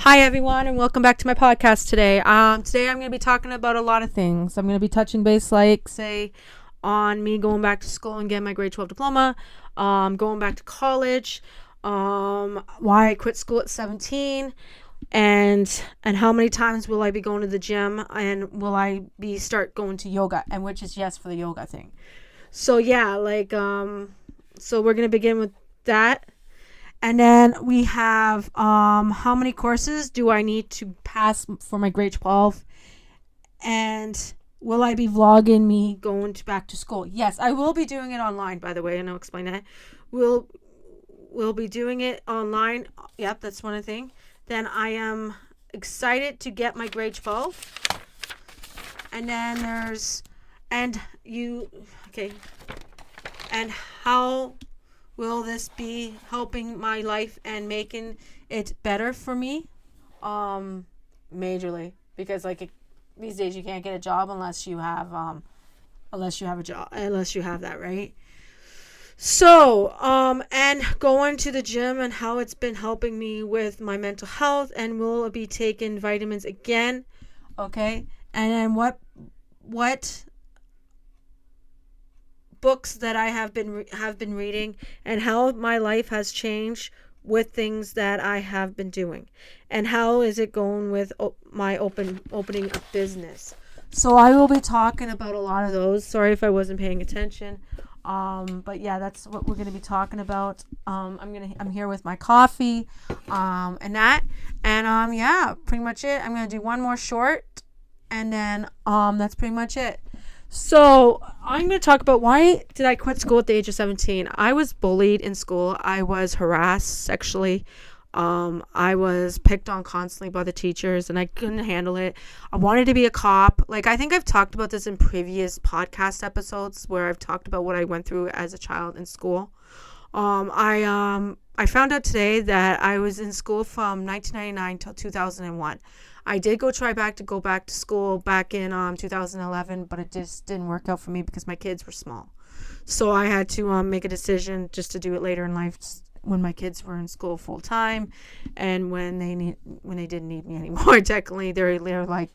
Hi everyone, and welcome back to my podcast today. Today I'm going to be talking about a lot of things. I'm going to be touching base, on me going back to school and getting my grade 12 diploma, going back to college, why I quit school at 17, and how many times will I be going to the gym, and will I be start going to yoga, and which is yes for the yoga thing. So yeah, so we're going to begin with that. And then we have how many courses do I need to pass for my grade 12? And will I be vlogging me going back to school? Yes, I will be doing it online, by the way, and I'll explain that. We'll be doing it online. Yep, that's one thing. Then I am excited to get my grade 12. And then and how will this be helping my life and making it better for me? Majorly, because these days you can't get a job unless you have a job, unless you have that, right? So, and going to the gym and how it's been helping me with my mental health, and will be taking vitamins again, okay? And then what books that I have been reading, and how my life has changed with things that I have been doing, and how is it going with my opening a business. So I will be talking about a lot of those. Sorry if I wasn't paying attention. But yeah, that's what we're going to be talking about. I'm here with my coffee, and that, and yeah, pretty much it. I'm going to do one more short, and then that's pretty much it. So I'm going to talk about why did I quit school at the age of 17. I was bullied in school. I was harassed sexually. I was picked on constantly by the teachers, and I couldn't handle it. I wanted to be a cop. I think I've talked about this in previous podcast episodes where I've talked about what I went through as a child in school. I found out today that I was in school from 1999 till 2001. I did try to go back to school back in 2011, but it just didn't work out for me because my kids were small. So I had to make a decision just to do it later in life, when my kids were in school full time, and when they didn't need me anymore. Technically, they're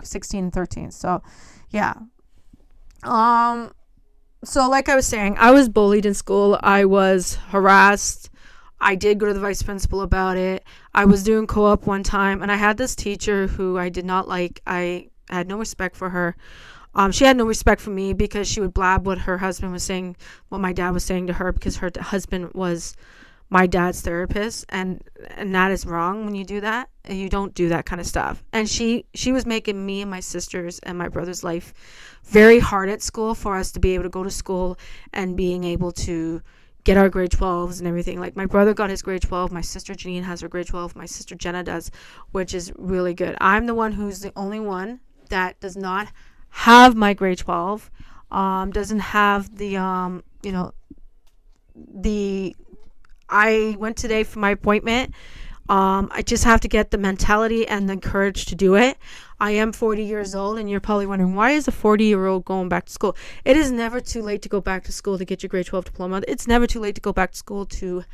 16 and 13. So yeah. So like I was saying, I was bullied in school. I was harassed. I did go to the vice principal about it. I was doing co-op one time, and I had this teacher who I did not like. I had no respect for her. She had no respect for me because she would blab what her husband was saying, what my dad was saying to her, because her husband was my dad's therapist, and that is wrong when you do that. You don't do that kind of stuff. And she was making me and my sisters and my brother's life very hard at school for us to be able to go to school and being able to get our grade 12s and everything. My brother got his grade 12. My sister Janine has her grade 12. My sister Jenna does, which is really good. I'm the one who's the only one that does not have my grade 12. Doesn't have I went today for my appointment. I just have to get the mentality and the courage to do it. I am 40 years old, and you're probably wondering, why is a 40-year-old going back to school? It is never too late to go back to school to get your grade 12 diploma. It's never too late to go back to school to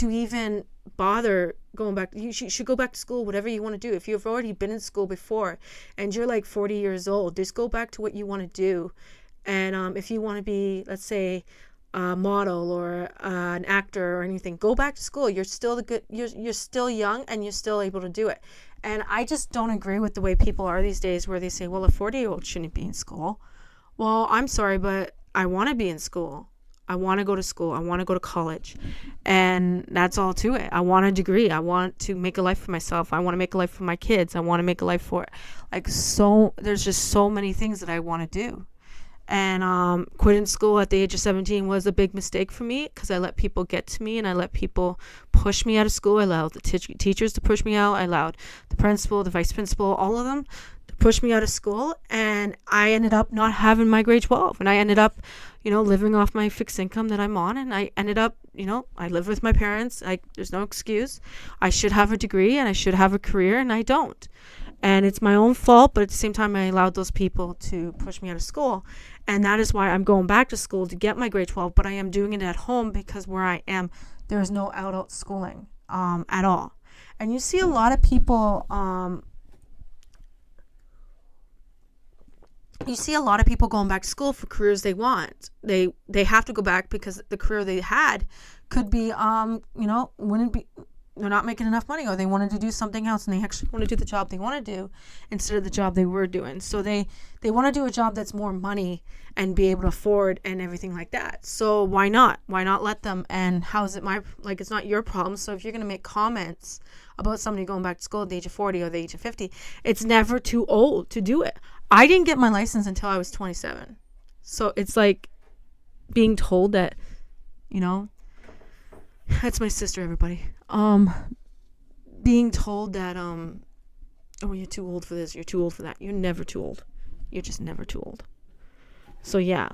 even bother going back. You should go back to school, whatever you want to do. If you've already been in school before and you're 40 years old, just go back to what you want to do. And if you want to be, let's say, a model or an actor or anything, go back to school. You're still you're still young, and you're still able to do it. And I just don't agree with the way people are these days, where they say, well, a 40-year-old shouldn't be in school. Well, I'm sorry, but I want to be in school. I want to go to school. I want to go to college. And that's all to it. I want a degree. I want to make a life for myself. I want to make a life for my kids. I want to make a life for there's just so many things that I want to do. And quitting school at the age of 17 was a big mistake for me, because I let people get to me, and I let people push me out of school. I allowed the teachers to push me out. I allowed the principal, the vice principal, all of them to push me out of school. And I ended up not having my grade 12. And I ended up, living off my fixed income that I'm on. And I ended up, I live with my parents. There's no excuse. I should have a degree, and I should have a career, and I don't. And it's my own fault, but at the same time, I allowed those people to push me out of school. And that is why I'm going back to school to get my grade 12, but I am doing it at home, because where I am, there is no adult schooling at all. And you see a lot of people, going back to school for careers they want. They have to go back because the career they had could be, wouldn't be, they're not making enough money, or they wanted to do something else and they actually want to do the job they want to do instead of the job they were doing. So they want to do a job that's more money and be able to afford and everything like that. So why not let them? And how is it it's not your problem. So if you're going to make comments about somebody going back to school at the age of 40 or the age of 50, it's never too old to do it. I didn't get my license until I was 27. So it's like being told that, that's my sister, everybody. Being told that, oh, you're too old for this, you're too old for that. You're never too old. You're just never too old. So yeah,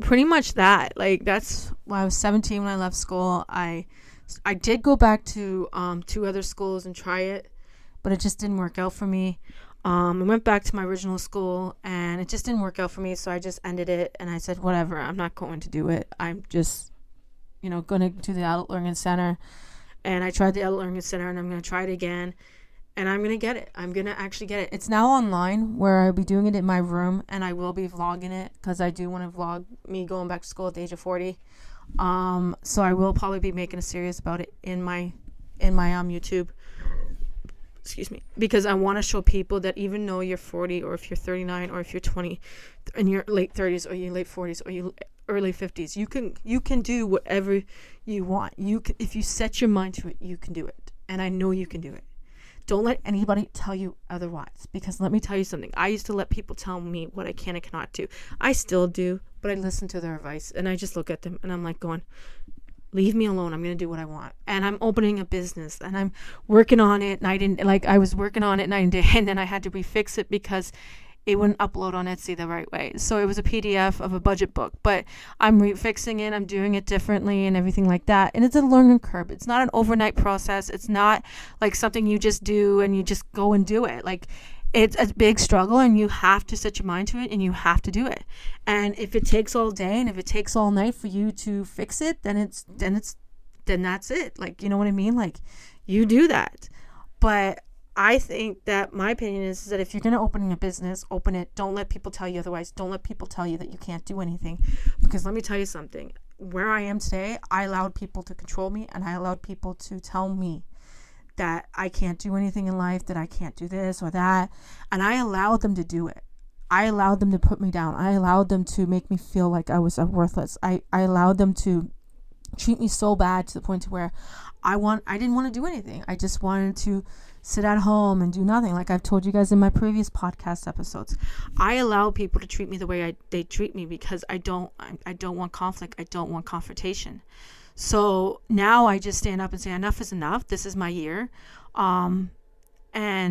pretty much that. That's when I was 17 when I left school. I did go back to 2 other schools and try it, but it just didn't work out for me. I went back to my original school and it just didn't work out for me, so I just ended it and I said, whatever, I'm not going to do it. I'm just, going to do the Adult Learning Center. And I tried the Adult Learning Center and I'm going to try it again. And I'm going to get it. I'm going to actually get it. It's now online where I'll be doing it in my room and I will be vlogging it because I do want to vlog me going back to school at the age of 40. So I will probably be making a series about it in my YouTube. Excuse me, because I want to show people that even though you're 40 or if you're 39 or if you're 20 in your late 30s or your late 40s or your early 50s, you can do whatever you want. If you set your mind to it, you can do it. And I know you can do it. Don't let anybody tell you otherwise, because let me tell you something. I used to let people tell me what I can and cannot do. I still do, but I listen to their advice and I just look at them and I'm like going, leave me alone. I'm going to do what I want. And I'm opening a business and I'm working on it. And I was working on it night and day, and then I had to refix it because it wouldn't upload on Etsy the right way. So it was a PDF of a budget book, but I'm refixing it. I'm doing it differently and everything like that. And it's a learning curve. It's not an overnight process. It's not like something you just do and you just go and do it. It's a big struggle and you have to set your mind to it and you have to do it. And if it takes all day and if it takes all night for you to fix it, then that's it. You know what I mean? You do that. But I think that my opinion is that if you're going to open a business, open it. Don't let people tell you otherwise. Don't let people tell you that you can't do anything. Because let me tell you something. Where I am today, I allowed people to control me and I allowed people to tell me that I can't do anything in life, that I can't do this or that. And I allowed them to do it. I allowed them to put me down. I allowed them to make me feel like I was worthless. I allowed them to treat me so bad to the point to where I didn't want to do anything. I just wanted to sit at home and do nothing. Like I've told you guys in my previous podcast episodes, I allow people to treat me the way they treat me because I don't want conflict. I don't want confrontation. So now I just stand up and say, enough is enough. This is my year. And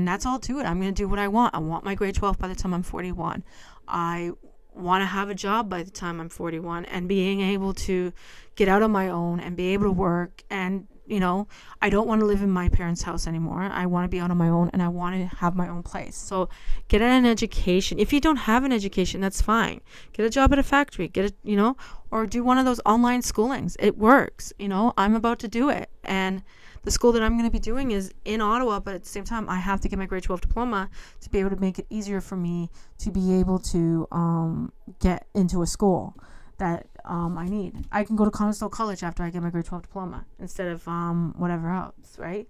that's all to it. I'm going to do what I want. I want my grade 12 by the time I'm 41. I want to have a job by the time I'm 41 and being able to get out on my own and be able to work. And, I don't want to live in my parents' house anymore. I want to be out on my own and I want to have my own place. So get an education. If you don't have an education, that's fine. Get a job at a factory, or do one of those online schoolings. It works. I'm about to do it. And the school that I'm going to be doing is in Ottawa, but at the same time, I have to get my grade 12 diploma to be able to make it easier for me to be able to get into a school that I need. I can go to Conestoga College after I get my grade 12 diploma instead of whatever else, right?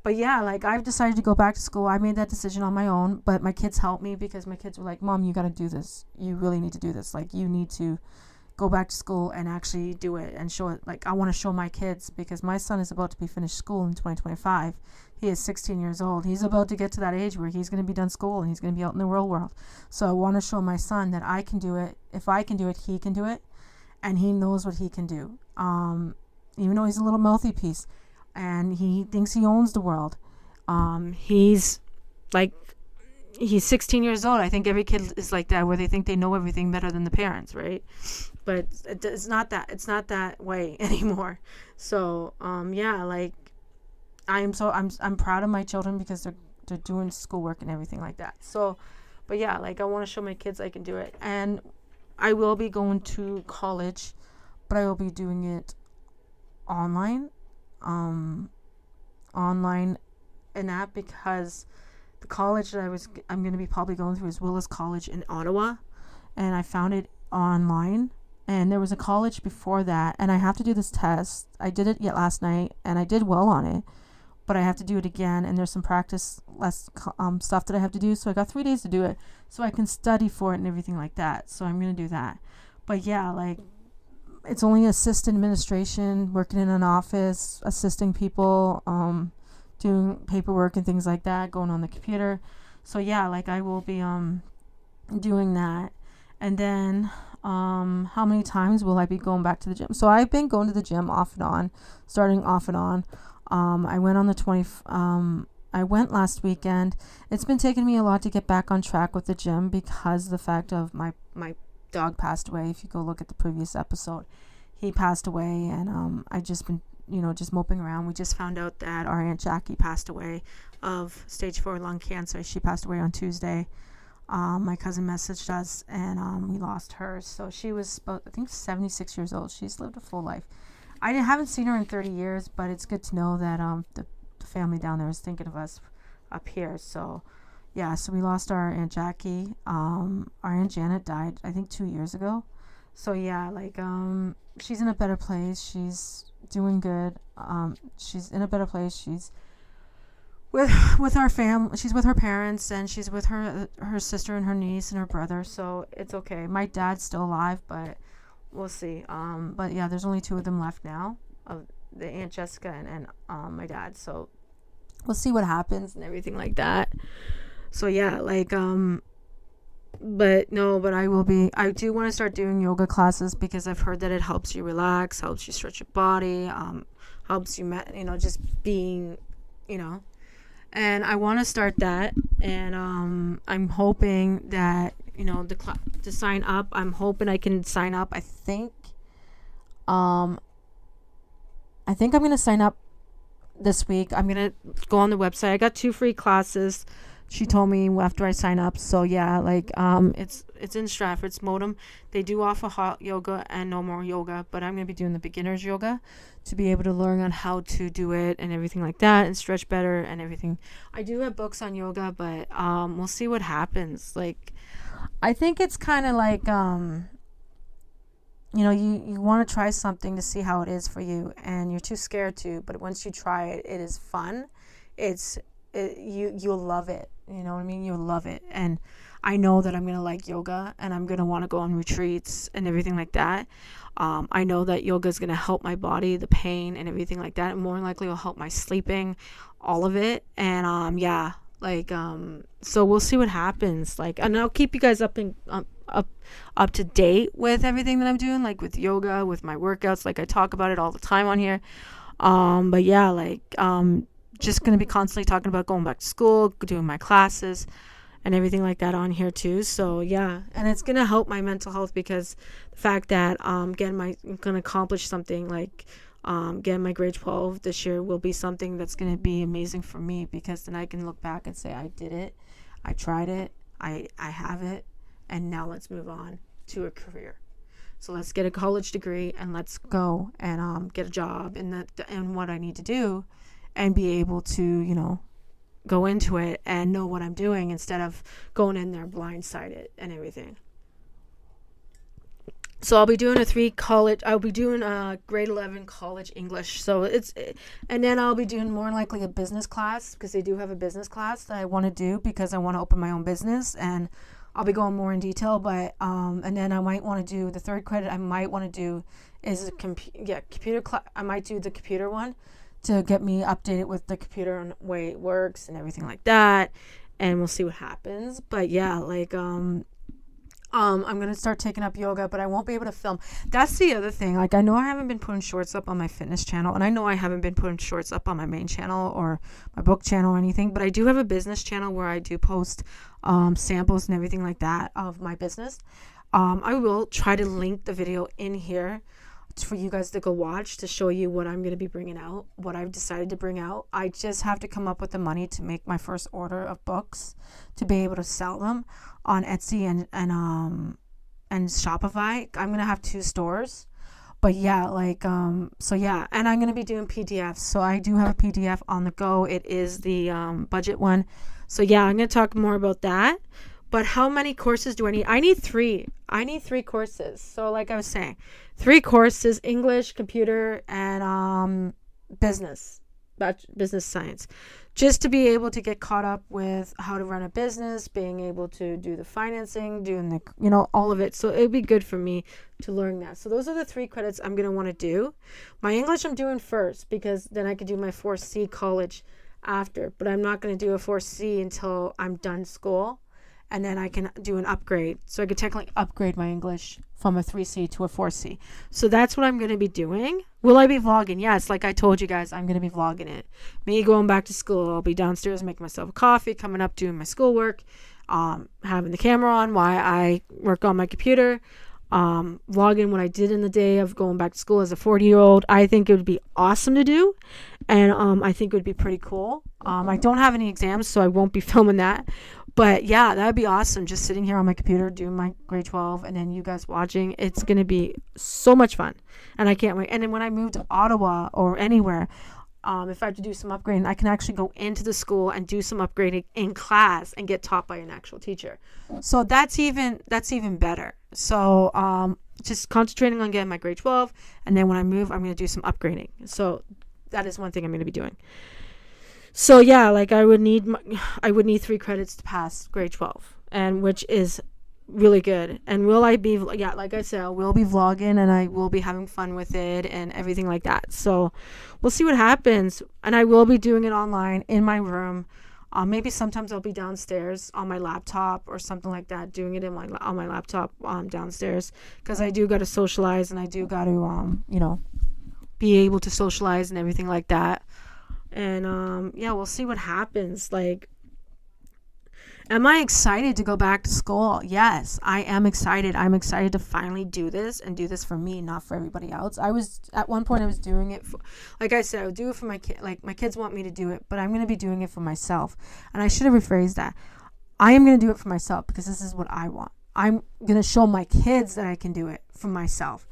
But yeah, I've decided to go back to school. I made that decision on my own, but my kids helped me because my kids were like, Mom, you got to do this. You really need to do this. You need to go back to school and actually do it and show it. I want to show my kids because my son is about to be finished school in 2025. He is 16 years old. He's about to get to that age where he's going to be done school and he's going to be out in the real world. So I want to show my son that I can do it. If I can do it, he can do it. And he knows what he can do. Even though he's a little mouthy piece and he thinks he owns the world. He's 16 years old. I think every kid is like that, where they think they know everything better than the parents, right? But it's not that. It's not that way anymore. So, yeah, I'm proud of my children because they're doing schoolwork and everything like that. So, but yeah, I want to show my kids I can do it. And I will be going to college, but I will be doing it online. online an app because the college that I'm going to be probably going through is Willis College in Ottawa, and I found it online. And there was a college before that, and I have to do this test. I did it yet last night, and I did well on it, but I have to do it again, and there's some practice less stuff that I have to do. So I got 3 days to do it, so I can study for it and everything like that. So I'm gonna do that. But yeah, like it's only assistant administration, working in an office, assisting people, doing paperwork and things like that, going on the computer. So yeah, like I will be doing that, and then how many times will I be going back to the gym? So I've been going to the gym off and on, starting off and on. I went on the 20th. I went last weekend. It's been taking me a lot to get back on track with the gym because of the fact of my dog passed away. If you go look at the previous episode, he passed away, and I just been just moping around. We just found out that our Aunt Jackie passed away of stage 4 lung cancer. She passed away on Tuesday. My cousin messaged us, and we lost her. So she was about, I think, 76 years old. She's lived a full life. I haven't seen her in 30 years, but it's good to know that the family down there is thinking of us up here. So yeah, so we lost our Aunt Jackie. Our Aunt Janet died, I think, 2 years ago. So yeah, like she's in a better place. She's doing good. She's in a better place. She's with our family. She's with her parents, and she's with her sister and her niece and her brother. So it's okay. My dad's still alive, but we'll see. But yeah, there's only 2 of them left now, of the Aunt Jessica and my dad. So we'll see what happens and everything like that. So yeah, like but I do want to start doing yoga classes because I've heard that it helps you relax, helps you stretch your body, helps you just being, and I want to start that. And I'm hoping that to sign up. I'm hoping I can sign up. I think I'm going to sign up this week. I'm going to go on the website. I got 2 free classes, she told me, after I sign up. So yeah, like it's in Stratford. It's Modem. They do offer hot yoga and normal yoga, but I'm going to be doing the beginner's yoga to be able to learn on how to do it and everything like that, and stretch better and everything. I do have books on yoga, but we'll see what happens. Like I think it's kind of like you want to try something to see how it is for you, and you're too scared to, but once you try it, it is fun. You'll love it. You know what I mean? You'll love it. And I know that I'm going to like yoga, and I'm going to want to go on retreats and everything like that. I know that yoga is going to help my body, the pain and everything like that. And more likely will help my sleeping, all of it. And yeah, like so we'll see what happens. Like, and I'll keep you guys up to date with everything that I'm doing, like with yoga, with my workouts. Like I talk about it all the time on here. But yeah, like just going to be constantly talking about going back to school, doing my classes and everything like that on here too. So yeah, and it's going to help my mental health because the fact that I'm going to accomplish something like getting my grade 12 this year will be something that's going to be amazing for me, because then I can look back and say I did it, I tried it, I have it, and now let's move on to a career. So let's get a college degree and let's go and get a job in what I need to do, and be able to, go into it and know what I'm doing instead of going in there blindsided and everything. So I'll be doing grade 11 college English. So and then I'll be doing more likely a business class, because they do have a business class that I want to do because I want to open my own business, and I'll be going more in detail. But and then I might want to do the 3rd credit. I might want to do is computer class. I might do the computer one to get me updated with the computer and the way it works and everything like that, and we'll see what happens. But yeah, like I'm gonna start taking up yoga, but I won't be able to film. That's the other thing. Like, I know I haven't been putting shorts up on my fitness channel, and I know I haven't been putting shorts up on my main channel or my book channel or anything, but I do have a business channel where I do post samples and everything like that of my business. I will try to link the video in here for you guys to go watch, to show you what I'm going to be bringing out, what I've decided to bring out. I just have to come up with the money to make my first order of books to be able to sell them on Etsy and Shopify. I'm going to have 2 stores, But yeah, like so yeah, and I'm gonna be doing PDFs. So I do have a PDF on the go. It is the budget one. So yeah, I'm gonna talk more about that. But how many courses do I need? I need three. I need three courses. So like I was saying, three courses: English, computer, and business, business science, just to be able to get caught up with how to run a business, being able to do the financing, doing the, all of it. So it'd be good for me to learn that. So those are the 3 credits I'm going to want to do. My English I'm doing first, because then I could do my 4C college after, but I'm not going to do a 4C until I'm done school. And then I can do an upgrade. So I could technically upgrade my English from a 3C to a 4C. So that's what I'm going to be doing. Will I be vlogging? Yes, like I told you guys, I'm going to be vlogging it. Me going back to school. I'll be downstairs making myself a coffee, coming up doing my schoolwork, having the camera on while I work on my computer, vlogging what I did in the day of going back to school as a 40-year-old. I think it would be awesome to do. And I think it would be pretty cool. I don't have any exams, so I won't be filming that. But yeah, that would be awesome. Just sitting here on my computer doing my grade 12 and then you guys watching. It's going to be so much fun. And I can't wait. And then when I move to Ottawa or anywhere, if I have to do some upgrading, I can actually go into the school and do some upgrading in class and get taught by an actual teacher. So that's even better. So just concentrating on getting my grade 12. And then when I move, I'm going to do some upgrading. So that is one thing I'm going to be doing. So yeah, like I would need 3 credits to pass grade 12, and which is really good. And will I be, yeah, like I said, I will be vlogging and I will be having fun with it and everything like that. So we'll see what happens. And I will be doing it online in my room. Maybe sometimes I'll be downstairs on my laptop or something like that, doing it on my laptop downstairs, because I do got to socialize and I do got to be able to socialize and everything like that. And yeah, we'll see what happens. Like, am I excited to go back to school? Yes, I am excited. I'm excited to finally do this and do this for me, not for everybody else. At one point I was doing it for, like I said, I would do it for my kid. Like, my kids want me to do it, but I'm going to be doing it for myself. And I should have rephrased that. I am going to do it for myself because this is what I want. I'm going to show my kids that I can do it for myself.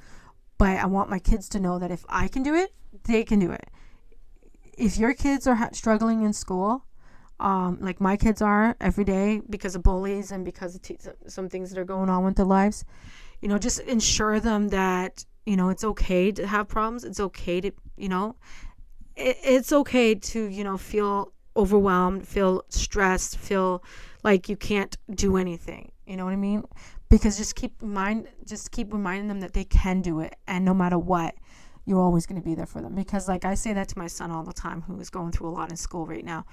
But I want my kids to know that if I can do it, they can do it. If your kids are struggling in school, like my kids are every day because of bullies and because of some things that are going on with their lives, just ensure them that, it's okay to have problems. It's okay to, it's okay to, feel overwhelmed, feel stressed, feel like you can't do anything. You know what I mean? Because just keep reminding them that they can do it. And no matter what, you're always going to be there for them. Because like I say that to my son all the time, who is going through a lot in school right now.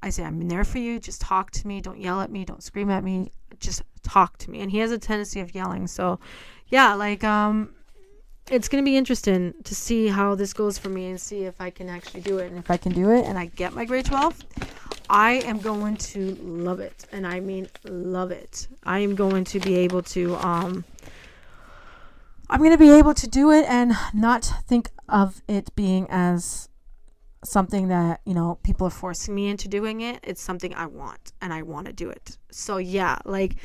I say, I'm there for you. Just talk to me. Don't yell at me. Don't scream at me. Just talk to me. And he has a tendency of yelling. So yeah, like, it's going to be interesting to see how this goes for me and see if I can actually do it. And if I can do it and I get my grade 12, I am going to love it. And I mean, love it. I am going to be able to, I'm going to be able to do it and not think of it being as something that, people are forcing me into doing it. It's something I want and I want to do it. So yeah, like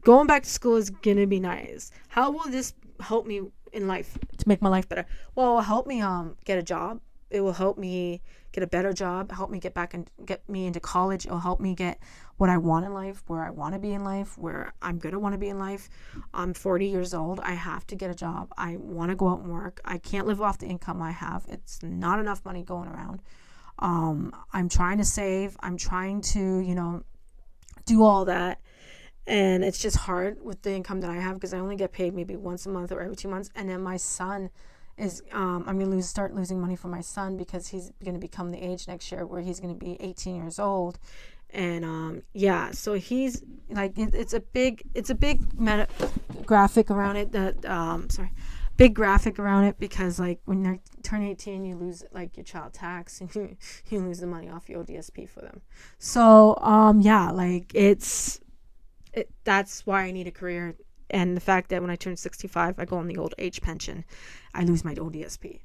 going back to school is going to be nice. How will this help me in life to make my life better? Well, it will help me get a job. It will help me get a better job, help me get back and get me into college. It'll help me get what I want in life, where I want to be in life, where I'm going to want to be in life. I'm 40 years old. I have to get a job. I want to go out and work. I can't live off the income I have. It's not enough money going around. I'm trying to save. I'm trying to, do all that. And it's just hard with the income that I have because I only get paid maybe once a month or every 2 months. And then my son is, I'm going to start losing money for my son because he's going to become the age next year where he's going to be 18 years old. And yeah, so he's like, it's a big graphic around it big graphic around it, because like when you turn 18, you lose like your child tax and you lose the money off your ODSP for them. So yeah, like that's why I need a career. And the fact that when I turn 65, I go on the old age pension, I lose my ODSP.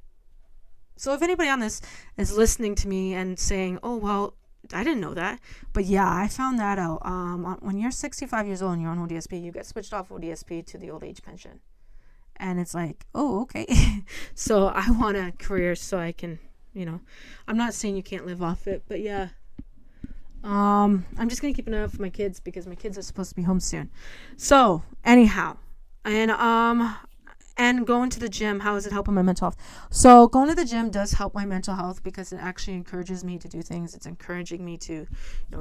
So if anybody on this is listening to me and saying, oh, well, I didn't know that. But yeah, I found that out. When you're 65 years old and you're on ODSP, you get switched off ODSP to the old age pension. And it's like, oh, okay. So I want a career so I can, I'm not saying you can't live off it, but yeah. I'm just gonna keep an eye out for my kids because my kids are supposed to be home soon. So anyhow, and going to the gym, how is it helping my mental health? So going to the gym does help my mental health because it actually encourages me to do things. It's encouraging me to,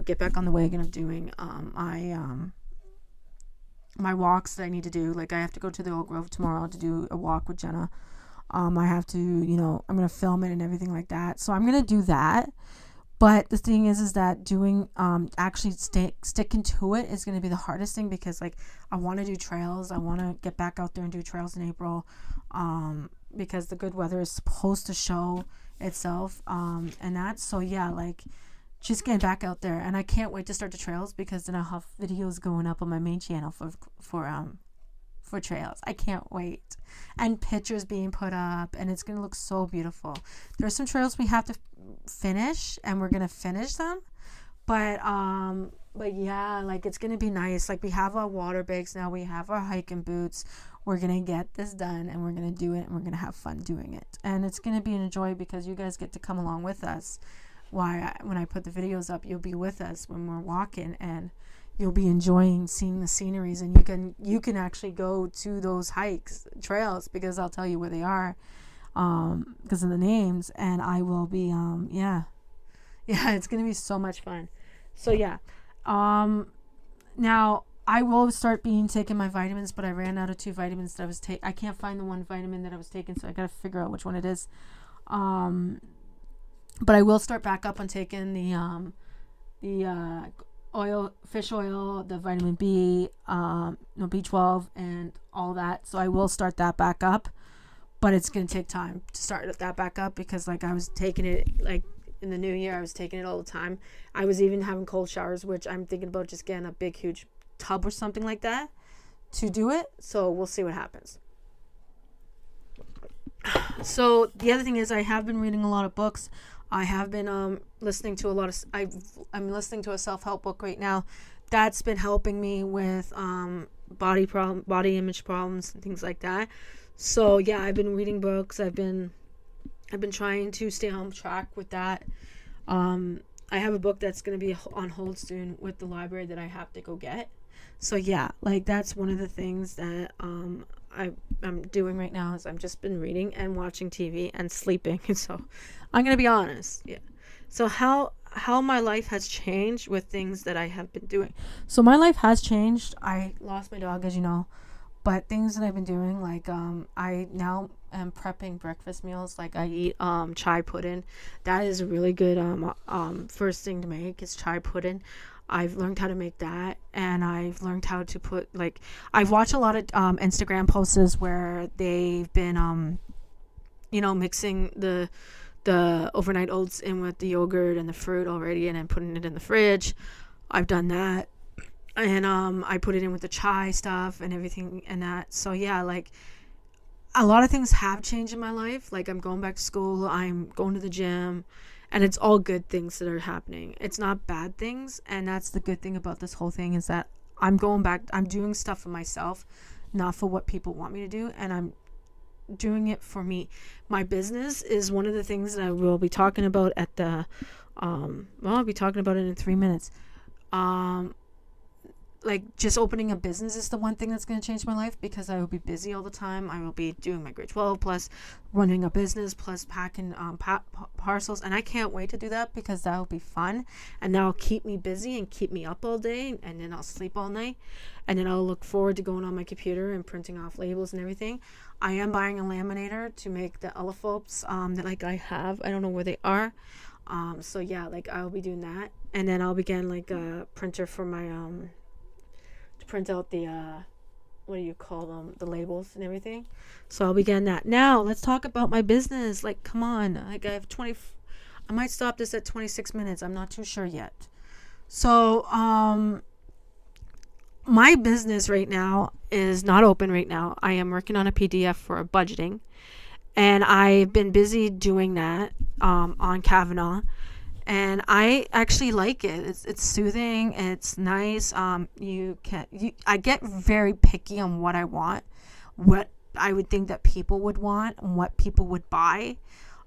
get back on the wagon of doing my walks that I need to do. Like I have to go to the Oak Grove tomorrow to do a walk with Jenna. I have to, I'm gonna film it and everything like that. So I'm gonna do that. But the thing is that doing, actually sticking to it is going to be the hardest thing because, like, I want to do trails. I want to get back out there and do trails in April, because the good weather is supposed to show itself, and that's, so yeah, like, just getting back out there. And I can't wait to start the trails because then I'll have videos going up on my main channel for trails. I can't wait. And pictures being put up, and it's gonna look so beautiful. There's some trails we have to finish, and we're gonna finish them, but yeah, like it's gonna be nice. Like we have our water bags now, we have our hiking boots. We're gonna get this done, and we're gonna do it, and we're gonna have fun doing it, and it's gonna be a joy because you guys get to come along with us. When I put the videos up, you'll be with us when we're walking, and you'll be enjoying seeing the sceneries, and you can actually go to those trails, because I'll tell you where they are, because of the names, and I will be, yeah, it's going to be so much fun. So yeah, now I will start taking my vitamins, but I ran out of 2 vitamins that I was I can't find the one vitamin that I was taking, so I got to figure out which one it is. But I will start back up on taking the fish oil, the vitamin B, B12, and all that. So I will start that back up, but it's going to take time to start that back up because, like, I was taking it, like, in the new year, I was taking it all the time. I was even having cold showers, which I'm thinking about just getting a big, huge tub or something like that to do it. So we'll see what happens. So the other thing is I have been reading a lot of books. I have been listening to I'm listening to a self-help book right now that's been helping me with body image problems and things like that. So yeah, I've been reading books. I've been trying to stay on track with that. I have a book that's going to be on hold soon with the library that I have to go get. So yeah, like that's one of the things that I'm doing right now is I've just been reading and watching TV and sleeping. So I'm going to be honest. Yeah. So how my life has changed with things that I have been doing. So my life has changed. I lost my dog, as you know, but things that I've been doing, like, I now am prepping breakfast meals. Like I eat, chai pudding. That is a really good, first thing to make is chai pudding. I've learned how to make that, and I've learned how to put, like, I've watched a lot of Instagram posts where they've been mixing the overnight oats in with the yogurt and the fruit already, and then putting it in the fridge. I've done that, and I put it in with the chai stuff and everything and that. So yeah, like a lot of things have changed in my life. Like I'm going back to school, I'm going to the gym. And it's all good things that are happening. It's not bad things. And that's the good thing about this whole thing is that I'm going back. I'm doing stuff for myself, not for what people want me to do. And I'm doing it for me. My business is one of the things that I will be talking about at the, I'll be talking about it in 3 minutes. Like just opening a business is the one thing that's going to change my life because I will be busy all the time. I will be doing my grade 12 plus running a business plus packing parcels, and I can't wait to do that because that will be fun, and that'll keep me busy and keep me up all day, and then I'll sleep all night, and then I'll look forward to going on my computer and printing off labels and everything. I am buying a laminator to make the elephants that like I have. I don't know where they are. So yeah, like I'll be doing that, and then I'll be getting like a printer for my to print out the what do you call them, the labels and everything. So I'll be getting that. Now let's talk about my business. Like, come on, like I have I might stop this at 26 minutes. I'm not too sure yet. So my business right now is not open right now. I am working on a PDF for budgeting, and I've been busy doing that on Kavanaugh. And I actually like it. It's soothing. It's nice. I get very picky on what I want, what I would think that people would want and what people would buy.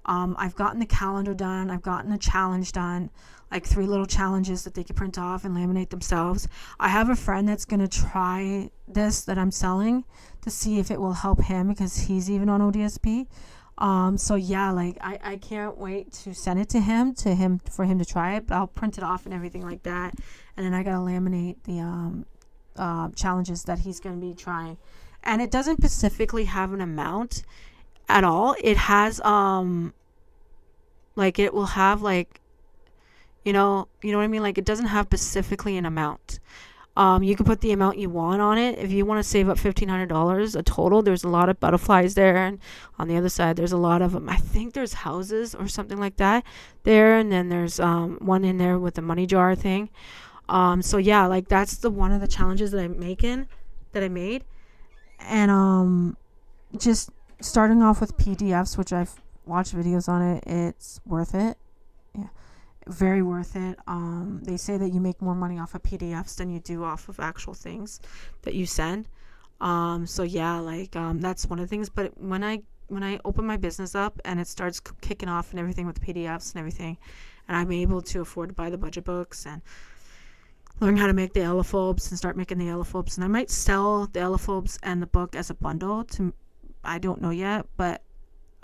I've gotten the calendar done. I've gotten a challenge done, like 3 little challenges that they could print off and laminate themselves. I have a friend that's going to try this that I'm selling to see if it will help him, because he's even on ODSP. So yeah, like I can't wait to send it to him for him to try it, but I'll print it off and everything like that. And then I got to laminate the challenges that he's going to be trying. And it doesn't specifically have an amount at all. It has like it will have like you know what I mean, like it doesn't have specifically an amount. You can put the amount you want on it. If you want to save up $1,500 a total, there's a lot of butterflies there, and on the other side there's a lot of them. I think there's houses or something like that there, and then there's one in there with the money jar thing. So yeah, like that's one of the challenges that I made. And just starting off with PDFs, which I've watched videos on it, it's worth it. Yeah, very worth it. They say that you make more money off of PDFs than you do off of actual things that you send. So yeah, like that's one of the things. But when I open my business up and it starts kicking off and everything with PDFs and everything, and I'm able to afford to buy the budget books and learn how to make the Elephobes and start making the Elephobes, and I might sell the Elephobes and the book as a bundle to, I don't know yet, but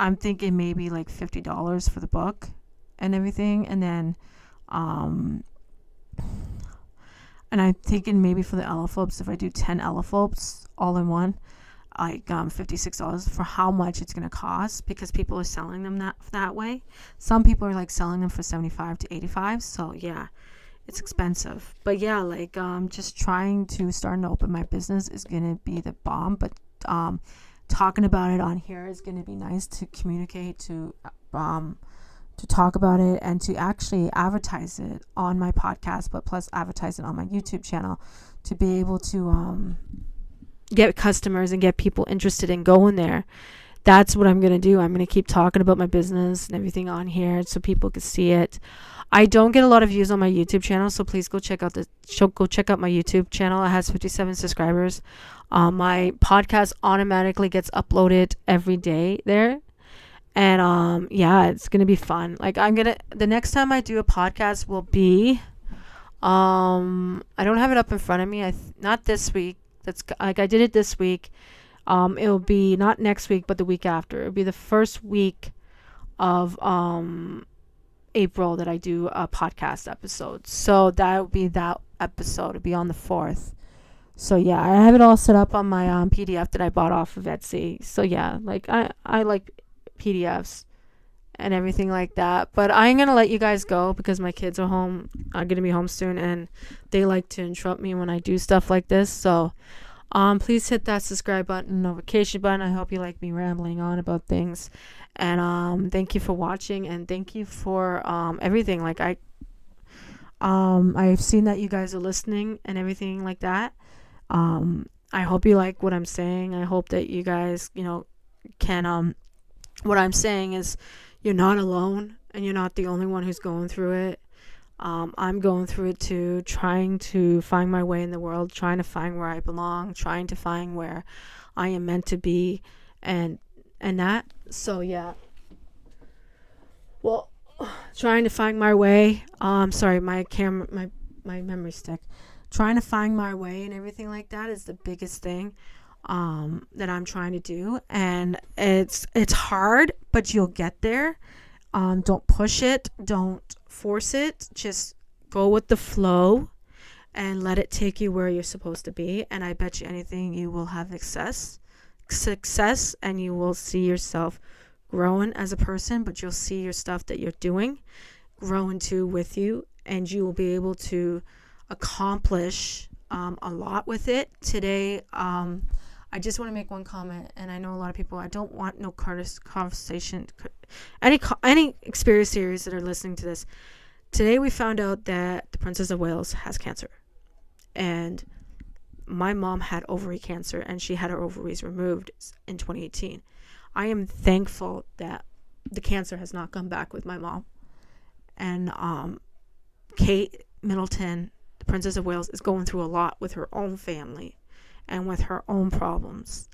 I'm thinking maybe like $50 for the book and everything, and then and I'm thinking maybe for the Elephobes, if I do 10 Elephobes all in one, like $56 for how much it's going to cost, because people are selling them that way. Some people are like selling them for $75 to $85, so yeah, it's expensive. But yeah, like just trying to start and open my business is going to be the bomb. But talking about it on here is going to be nice to communicate, to talk about it, and to actually advertise it on my podcast, but plus advertise it on my YouTube channel, to be able to get customers and get people interested in going there. That's what I'm going to do. I'm going to keep talking about my business and everything on here so people can see it. I don't get a lot of views on my YouTube channel, so please go check out my YouTube channel. It has 57 subscribers. My podcast automatically gets uploaded every day there. And yeah, it's going to be fun. Like the next time I do a podcast will be I don't have it up in front of me. Not this week. That's like I did it this week. It'll be not next week, but the week after. It'll be the first week of April that I do a podcast episode. So that would be that episode. It'll be on the 4th. So yeah, I have it all set up on my PDF that I bought off of Etsy. So yeah, like I like PDFs and everything like that. But I'm going to let you guys go because my kids are home. I'm going to be home soon, and they like to interrupt me when I do stuff like this. So please hit that subscribe button, notification button. I hope you like me rambling on about things. And thank you for watching, and thank you for everything. Like I've seen that you guys are listening and everything like that. I hope you like what I'm saying. I hope that you guys, can what I'm saying is you're not alone, and you're not the only one who's going through it. I'm going through it too, trying to find my way in the world, trying to find where I belong, trying to find where I am meant to be, and that. So yeah. Well, trying to find my way. Sorry, my camera, my memory stick. Trying to find my way and everything like that is the biggest thing that I'm trying to do, and it's hard, but you'll get there. Don't push it, don't force it, just go with the flow and let it take you where you're supposed to be, and I bet you anything you will have success, and you will see yourself growing as a person, but you'll see your stuff that you're doing growing too with you, and you will be able to accomplish a lot with it. Today I just want to make one comment, and I know a lot of people, I don't want no conversation, any experience series that are listening to this. Today we found out that the Princess of Wales has cancer, and my mom had ovary cancer, and she had her ovaries removed in 2018. I am thankful that the cancer has not come back with my mom. And Kate Middleton, the Princess of Wales, is going through a lot with her own family and with her own problems.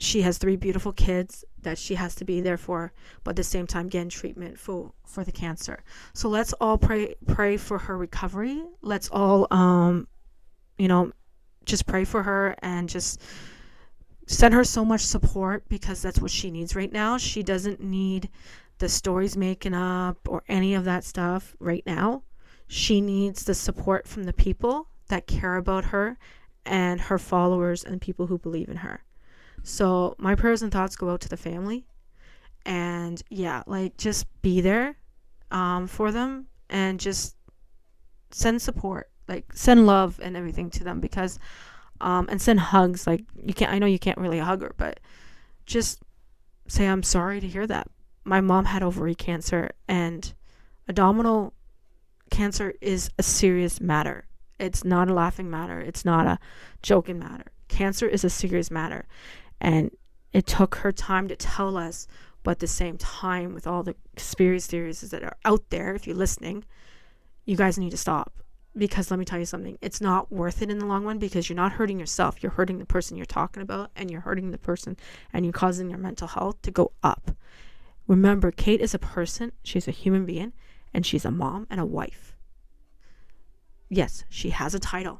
She has 3 beautiful kids that she has to be there for, but at the same time getting treatment for the cancer. So let's all pray for her recovery. Let's all just pray for her and just send her so much support, because that's what she needs right now. She doesn't need the stories making up or any of that stuff right now. She needs the support from the people that care about her and her followers and people who believe in her. So my prayers and thoughts go out to the family, and yeah, like, just be there for them, and just send support, like send love and everything to them, because and send hugs. Like, I know you can't really hug her, but just say, I'm sorry to hear that. My mom had ovary cancer, and abdominal cancer is a serious matter. It's not a laughing matter. It's not a joking matter. Cancer is a serious matter. And it took her time to tell us, but at the same time, with all the conspiracy theories that are out there, if you're listening, you guys need to stop. Because let me tell you something, it's not worth it in the long run, because you're not hurting yourself. You're hurting the person you're talking about, and you're hurting the person, and you're causing your mental health to go up. Remember, Kate is a person. She's a human being, and she's a mom and a wife. Yes, she has a title.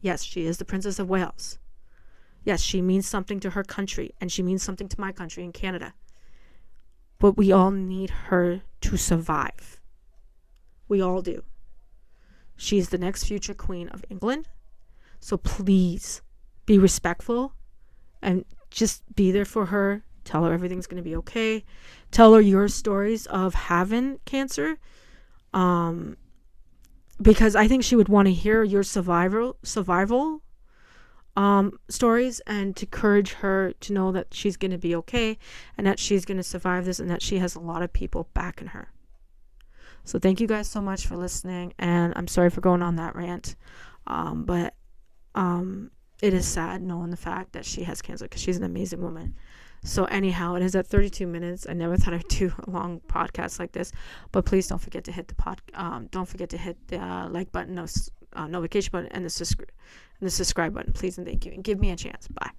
Yes, she is the Princess of Wales. Yes, she means something to her country, and she means something to my country in Canada. But we all need her to survive. We all do. She's the next future Queen of England. So please be respectful and just be there for her. Tell her everything's going to be okay. Tell her your stories of having cancer. Because I think she would want to hear your survival stories, and to encourage her to know that she's going to be okay, and that she's going to survive this, and that she has a lot of people backing her. So thank you guys so much for listening, and I'm sorry for going on that rant, but it is sad knowing the fact that she has cancer, because she's an amazing woman. So anyhow, it is at 32 minutes. I never thought I'd do a long podcast like this, but please don't forget to hit the like button, notification button, and the subscribe button, please and thank you, and give me a chance. Bye.